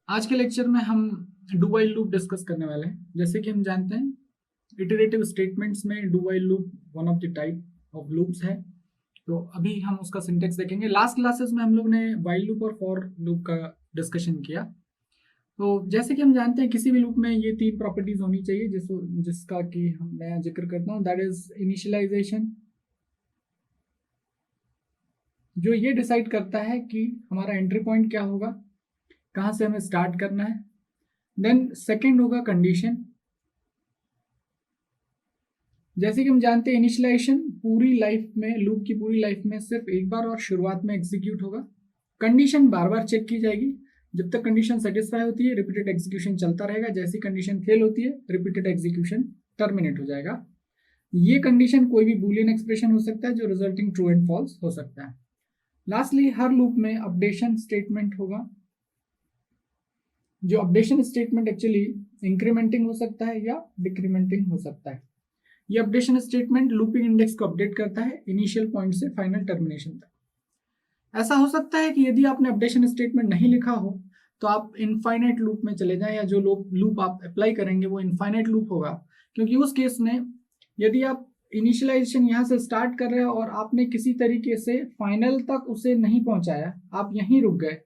आज के लेक्चर में हम डू व्हाइल लूप डिस्कस करने वाले हैं। जैसे कि हम जानते हैं इटरेटिव स्टेटमेंट्स में do while loop one of the type of loops है। तो अभी हम उसका सिंटेक्स देखेंगे। लास्ट क्लासेस में हम लोग ने व्हाइल लूप और फॉर लूप का डिस्कशन किया। तो जैसे कि हम जानते हैं किसी भी लूप में ये तीन प्रॉपर्टीज होनी चाहिए जिसका कि मैं जिक्र करता हूँ, दैट इज इनिशियलाइजेशन, जो ये डिसाइड करता है कि हमारा एंट्री पॉइंट क्या होगा, कहाँ से हमें स्टार्ट करना है। देन सेकेंड होगा कंडीशन। जैसे कि हम जानते हैं इनिशियलाइजेशन पूरी लाइफ में, लूप की पूरी लाइफ में सिर्फ एक बार और शुरुआत में एग्जीक्यूट होगा। कंडीशन बार बार चेक की जाएगी। जब तक कंडीशन सेटिस्फाई होती है रिपीटेड एग्जीक्यूशन चलता रहेगा। जैसी कंडीशन फेल होती है रिपीटेड एग्जीक्यूशन टर्मिनेट हो जाएगा। ये कंडीशन कोई भी बूलियन एक्सप्रेशन हो सकता है जो रिजल्टिंग ट्रू एंड फॉल्स हो सकता है। लास्टली हर लूप में अपडेशन स्टेटमेंट होगा। जो अपडेशन स्टेटमेंट एक्चुअली इंक्रीमेंटिंग हो सकता है या डिक्रीमेंटिंग हो सकता है। ये अपडेशन स्टेटमेंट लूपिंग इंडेक्स को अपडेट करता है इनिशियल पॉइंट से फाइनल टर्मिनेशन तक। ऐसा हो सकता है कि यदि आपने अपडेशन स्टेटमेंट नहीं लिखा हो तो आप इनफाइनाइट लूप में चले जाएं, या जो लूप आप अप्लाई करेंगे वो इनफाइनाइट लूप होगा। क्योंकि उस केस में यदि आप इनिशियलाइजेशन यहाँ से स्टार्ट कर रहे हो और आपने किसी तरीके से फाइनल तक उसे नहीं पहुंचाया, आप यहीं रुक गए,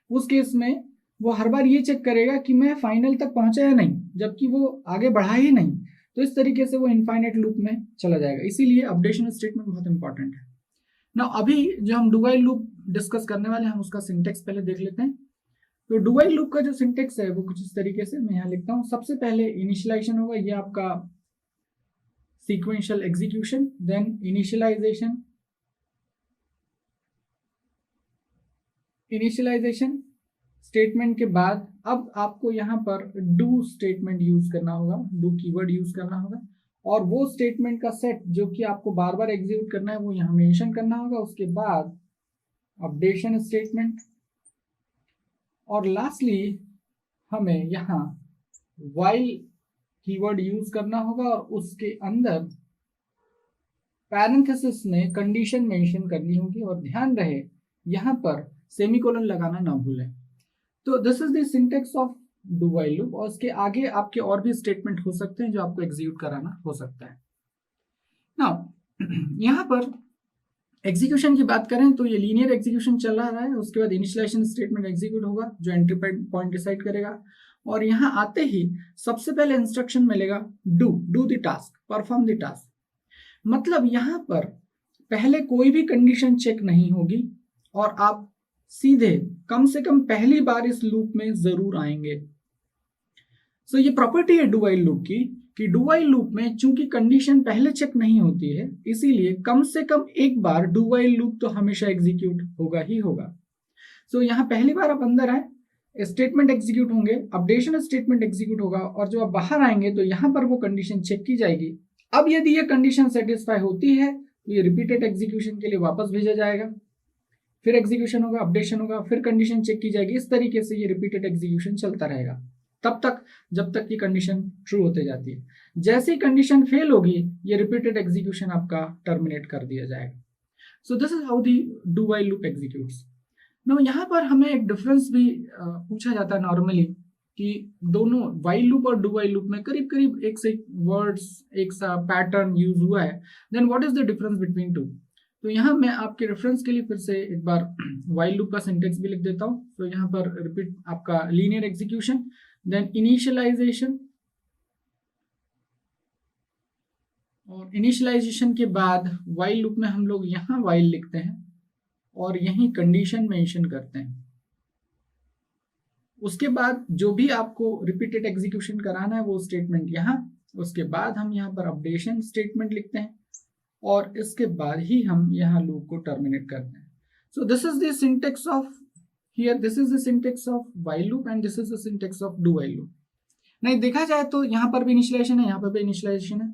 उस केस में वो हर बार ये चेक करेगा कि मैं फाइनल तक पहुंचा या नहीं, जबकि वो आगे बढ़ा ही नहीं। तो इस तरीके से वो इनफाइनाइट लूप में चला जाएगा। इसीलिए अपडेशन स्टेटमेंट बहुत इंपॉर्टेंट है ना। अभी जो हम डू व्हाइल लूप डिस्कस करने वाले हैं हम उसका सिंटेक्स पहले देख लेते हैं। तो डू व्हाइल लूप का जो सिंटेक्स है वो कुछ इस तरीके से मैं यहाँ लिखता हूँ। सबसे पहले इनिशियलाइजेशन होगा, ये आपका sequential execution. Then initialisation statement के बाद अब आपको यहाँ पर डू स्टेटमेंट यूज करना होगा, डू कीवर्ड यूज करना होगा, और वो स्टेटमेंट का सेट जो कि आपको बार बार एग्जीक्यूट करना है वो यहाँ मेंशन करना होगा। उसके बाद अपडेशन स्टेटमेंट, और लास्टली हमें यहाँ व्हाइल कीवर्ड यूज करना होगा और उसके अंदर पैरेंथेसिस में कंडीशन मेंशन करनी होगी। और ध्यान रहे यहाँ पर सेमीकोलन लगाना ना भूलें। तो this is the syntax of do while loop, और इसके आगे आपके और भी स्टेटमेंट हो सकते हैं जो आपको एग्जीक्यूट कराना हो सकता है। नाउ यहाँ पर एग्जीक्यूशन की बात करें तो ये लीनियर एग्जीक्यूशन चल रहा है। उसके बाद इनिशियलाइजेशन स्टेटमेंट एग्जीक्यूट होगा जो एंट्री पॉइंट डिसाइड करेगा। और यहाँ आते ही सबसे पहले इंस्ट्रक्शन मिलेगा do the task, perform the task. मतलब यहाँ पर पहले कोई भी कंडीशन चेक नहीं होगी और आप सीधे कम से कम पहली बार इस लूप में जरूर आएंगे। सो ये प्रॉपर्टी है डू व्हाइल लूप की कि डू व्हाइल लूप में चूंकि कंडीशन पहले चेक नहीं होती है, इसीलिए कम से कम एक बार डू व्हाइल लूप तो हमेशा एग्जीक्यूट होगा ही होगा। सो यहाँ पहली बार आप अंदर आए, स्टेटमेंट एग्जीक्यूट होंगे, अपडेशन स्टेटमेंट एग्जीक्यूट होगा, और जब आप बाहर आएंगे तो यहाँ पर वो कंडीशन चेक की जाएगी। अब यदि ये कंडीशन सेटिस्फाई होती है तो ये रिपीटेड एग्जीक्यूशन के लिए वापस भेजा जाएगा, फिर एग्जीक्यूशन होगा, अपडेशन होगा, फिर कंडीशन चेक की जाएगी। इस तरीके से ये रिपीटेड एग्जीक्यूशन चलता रहेगा तब तक जब तक की कंडीशन ट्रू होते जाती है। जैसे ही कंडीशन फेल होगी ये रिपीटेड एग्जीक्यूशन आपका टर्मिनेट कर दिया जाएगा। So this is how the do while loop executes. No यहाँ पर हमें एक डिफरेंस भी पूछा जाता है नॉर्मली कि दोनों व्हाइल लूप और डू व्हाइल लूप में करीब करीब एक से वर्ड्स, एक सा पैटर्न यूज हुआ है। Then what is the difference between two. तो यहाँ मैं आपके रेफरेंस के लिए फिर से एक बार व्हाइल लूप का सिंटेक्स भी लिख देता हूँ। तो यहाँ पर रिपीट आपका लीनियर एग्जीक्यूशन, देन इनिशियलाइजेशन, और इनिशियलाइजेशन के बाद व्हाइल लूप में हम लोग यहाँ व्हाइल लिखते हैं और यहीं कंडीशन मेंशन करते हैं। उसके बाद जो भी आपको रिपीटेड एग्जीक्यूशन कराना है वो स्टेटमेंट यहाँ, उसके बाद हम यहाँ पर अपडेशन स्टेटमेंट लिखते हैं और इसके बाद ही हम यहाँ लूप को टर्मिनेट करते हैं। So this is the syntax of here, this is the syntax of while loop and this is the syntax of do while loop. नहीं देखा जाए तो यहाँ पर भी इनिशियलाइजेशन है, यहाँ पर भी इनिशियलाइजेशन है,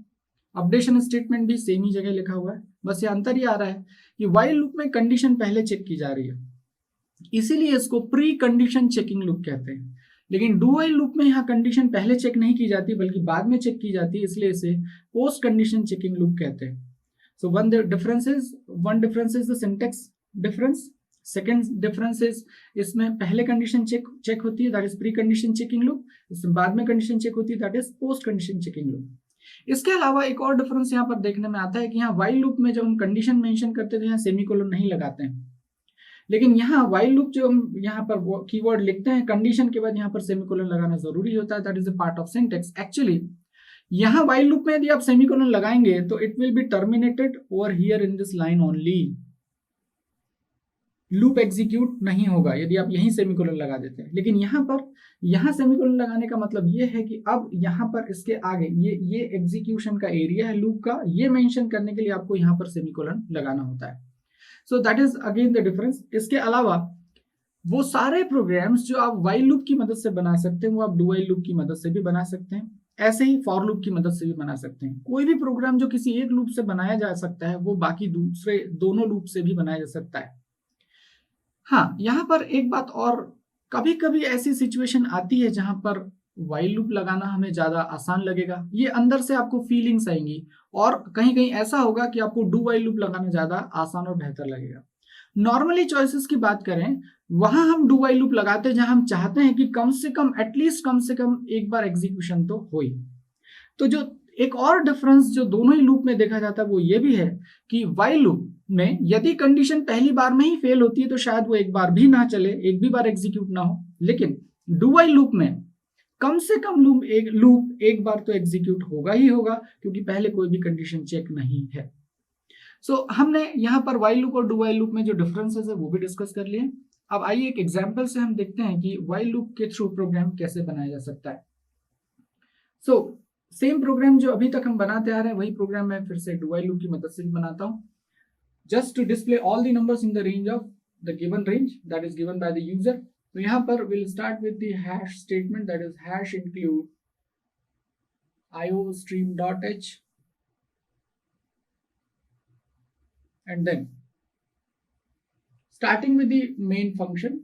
अपडेशन स्टेटमेंट भी सेम ही जगह लिखा हुआ है। बस ये अंतर ही आ रहा है कि व्हाइल लूप में कंडीशन पहले चेक की जा रही है, इसीलिए इसको प्री कंडीशन चेकिंग लूप कहते हैं। लेकिन डू व्हाइल लूप में यहाँ कंडीशन पहले चेक नहीं की जाती बल्कि बाद में चेक की जाती है, इसलिए इसे पोस्ट कंडीशन चेकिंग लूप कहते हैं। So one difference is the syntax difference. Second difference is इसमें पहले कंडीशन चेक होती है, that is pre condition checking loop, इसमें बाद में कंडीशन चेक होती है, that is post condition checking loop. इसके अलावा एक और डिफरेंस यहाँ पर देखने में आता है कि यहाँ व्हाइल लूप में जब हम कंडीशन मेंशन करते थे यहाँ सेमीकोलन नहीं लगाते हैं, लेकिन यहाँ व्हाइल लूप जो हम यहाँ पर कीवर्ड लिखते हैं कंडीशन के बाद यहाँ पर सेमीकोलन लगाना जरूरी होता है, that is a part of syntax. Actually यहाँ व्हाइल लूप में यदि आप सेमीकोलन लगाएंगे तो it will be terminated over here in this line only, loop execute नहीं होगा यदि आप यहीं सेमीकोलन लगा देते हैं। लेकिन यहाँ सेमीकोलन लगाने का मतलब ये है कि अब यहाँ पर इसके आगे ये एग्जीक्यूशन का एरिया है लूप का, ये मेंशन करने के लिए आपको यहाँ पर सेमीकोलन लगाना होता है। So that is again the difference. इसके अलावा वो सारे प्रोग्राम्स जो आप व्हाइल लूप की मदद से बना सकते हैं वो आप डू व्हाइल लूप की मदद से भी बना सकते हैं, ऐसे ही फॉर लूप की मदद से भी बना सकते हैं। कोई भी प्रोग्राम जो किसी एक लूप से बनाया जा सकता है वो बाकी दूसरे दोनों लूप से भी बनाया जा सकता है। हाँ, यहाँ पर एक बात और, कभी कभी ऐसी सिचुएशन आती है जहां पर व्हाइल लूप लगाना हमें ज्यादा आसान लगेगा, ये अंदर से आपको फीलिंग्स आएंगी, और कहीं कहीं ऐसा होगा कि आपको डू व्हाइल लूप लगाना ज्यादा आसान और बेहतर लगेगा। नॉर्मली चॉइसेस की बात करें वहां हम डू व्हाइल लूप लगाते हैं जहां हम चाहते हैं कि कम से कम एटलीस्ट कम से कम एक बार एग्जीक्यूशन तो हो ही। तो जो एक और डिफरेंस जो दोनों ही लूप में देखा जाता है वो ये भी है कि व्हाइल लूप में यदि कंडीशन पहली बार में ही फेल होती है तो शायद वो एक बार भी ना चले, एक भी बार एग्जीक्यूट ना हो, लेकिन डू व्हाइल लूप में कम से कम लूप एक बार तो एग्जीक्यूट होगा ही होगा क्योंकि पहले कोई भी कंडीशन चेक नहीं है। सो हमने यहाँ पर व्हाइल लूप और डू व्हाइल लूप में जो डिफरेंसेस है वो भी डिस्कस कर लिए। अब आइए एक एग्जाम्पल से हम देखते हैं कि व्हाइल लूप के थ्रू प्रोग्राम कैसे बनाया जा सकता है। सो सेम प्रोग्राम जो अभी तक हम बनाते आ रहे हैं वही प्रोग्राम मैं फिर से डू व्हाइल लूप की मदद से भी बनाता हूँ, just to display all the numbers in the range of the given range that is given by the user। तो यहाँ पर we'll start with the hash statement, that is hash include iostream.h and then starting with the main function।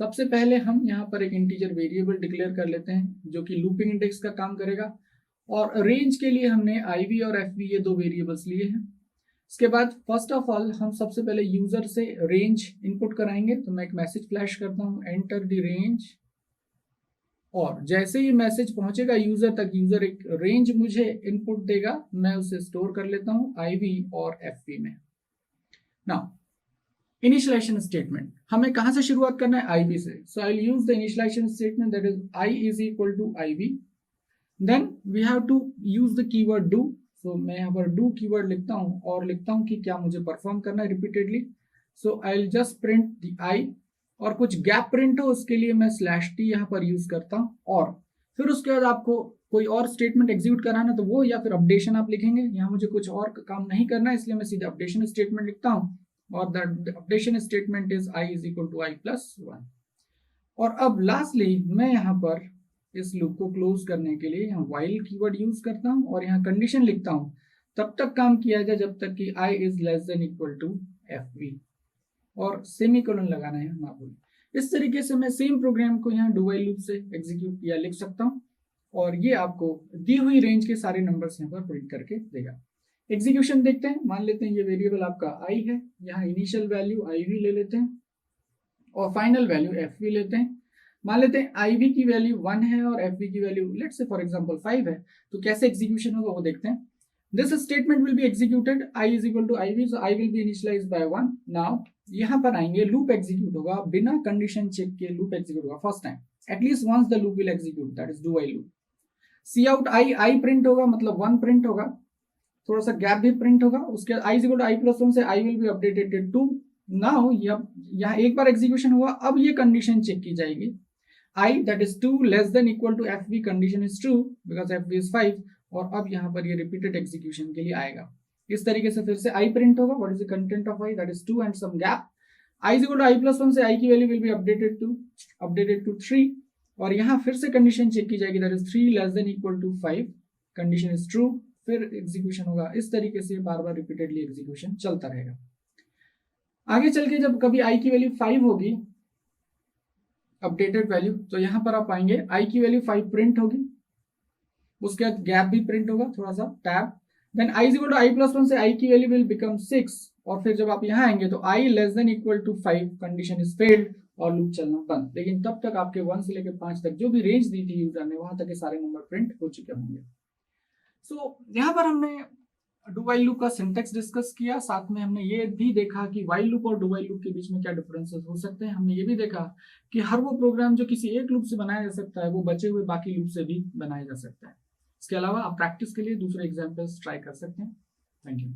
सबसे पहले हम यहाँ पर एक integer variable declare कर लेते हैं जो कि लूपिंग इंडेक्स का काम करेगा, और रेंज के लिए हमने IV और FV ये दो वेरिएबल्स लिए हैं। इसके बाद फर्स्ट ऑफ ऑल हम सबसे पहले यूजर से रेंज इनपुट कराएंगे, तो मैं एक मैसेज फ्लैश करता हूं एंटर द रेंज, और जैसे ही मैसेज पहुंचेगा यूजर तक यूजर एक रेंज मुझे इनपुट देगा, मैं उसे स्टोर कर लेता हूं IV और FV में। नाउ इनिशियलाइजेशन स्टेटमेंट हमें कहां से शुरुआत करना है, IB से। So I will use the initialization statement that is I is equal to IB, then we have to use the keyword do. So मैं यहाँ पर डू कीवर्ड लिखता हूँ और लिखता हूँ कि क्या मुझे परफॉर्म करना है repeatedly. So I will just print the I, और कुछ गैप प्रिंट हो उसके लिए मैं /t यहाँ पर यूज करता हूँ, और फिर उसके बाद आपको कोई और स्टेटमेंट एग्जीक्यूट कराना तो वो या फिर अपडेशन आप लिखेंगे। यहाँ मुझे कुछ और काम नहीं करना है इसलिए मैं सीधे अपडेशन स्टेटमेंट लिखता हूँ, और the updation statement is I is equal to I+1। और अब लास्टली मैं यहाँ पर इस लूप को क्लोज करने के लिए यहाँ व्हाइल कीवर्ड यूज करता हूँ और यहाँ कंडीशन लिखता हूँ तब तक काम किया जाए जब तक कि I is less than equal to FV, और सेमीकोलन लगाना है ना भूलें। इस तरीके से मैं सेम प्रोग्राम को यहाँ डू व्हाइल लूप से एग्जीक्यूट या लिख सकता हूँ, और ये आपको दी हुई रेंज के सारे नंबर्स यहाँ पर प्रिंट करके देगा। एग्जीक्यूशन देखते हैं। मान लेते हैं ये वेरिएबल आपका I है, यहाँ इनिशियल वैल्यू IV ले लेते हैं और फाइनल वैल्यू FV लेते हैं। मान लेते हैं IV की वैल्यू 1 है और FV की value let's say for example 5 है, तो कैसे एग्जीक्यूशन होगा वो देखते हैं। This statement will be executed I is equal to IV, so I will be initialised by 1। Now यहाँ पर आएंगे, लूप एग्जीक्यूट होगा बिना कंडीशन चेक के, लूप एग्जीक्यूट होगा first time, at least once the loop will execute, that is do while loop. C out I print होगा, मतलब 1 print होगा, थोड़ा सा गैप भी प्रिंट होगा। उसके बाद I is equal to I+1 से I will be updated to 2। Now यहाँ एक बार एग्जीक्यूशन हुआ, अब ये कंडीशन चेक की जाएगी, I that is 2 less than equal to FV condition is true because FV is 5, और अब यहाँ पर ये रिपीटेड एग्जीक्यूशन के लिए आएगा। इस तरीके से फिर से I प्रिंट होगा, what is the content of I, that is 2 and some gap. I is equal to I+1 से I की value will be updated to 3, और यहाँ फिर से कंडीशन चेक की जाएगी, that is 3 less than equal to 5, condition is true, फिर execution होगा। इस तरीके से बार बार रिपीटेडली एग्जीक्यूशन चलता रहेगा। आगे चल के जब कभी I की वैल्यू 5 होगी अपडेटेड वैल्यू, तो यहाँ पर आप आएंगे I की वैल्यू 5 प्रिंट होगी, उसके बाद गैप भी प्रिंट होगा, थोड़ा सा tab, then I is equal to I+1 से I की वैल्यू विल बिकम 6, और फिर जब आप यहाँ आएंगे तो i less than equal to 5 condition is failed और लूप चलना बंद। लेकिन तब तक आपके 1 से लेकर 5 तक जो भी रेंज दी थी यूजर ने वहां तक के सारे नंबर प्रिंट हो चुके होंगे। सो यहाँ पर हमने डू वाइल लूप का सिंटेक्स डिस्कस किया, साथ में हमने ये भी देखा कि वाइल लूप और डू वाइल लूप के बीच में क्या डिफरेंसेस हो सकते हैं। हमने ये भी देखा कि हर वो प्रोग्राम जो किसी एक लूप से बनाया जा सकता है वो बचे हुए बाकी लूप से भी बनाया जा सकता है। इसके अलावा आप प्रैक्टिस के लिए दूसरे एग्जाम्पल्स ट्राई कर सकते हैं। Thank you.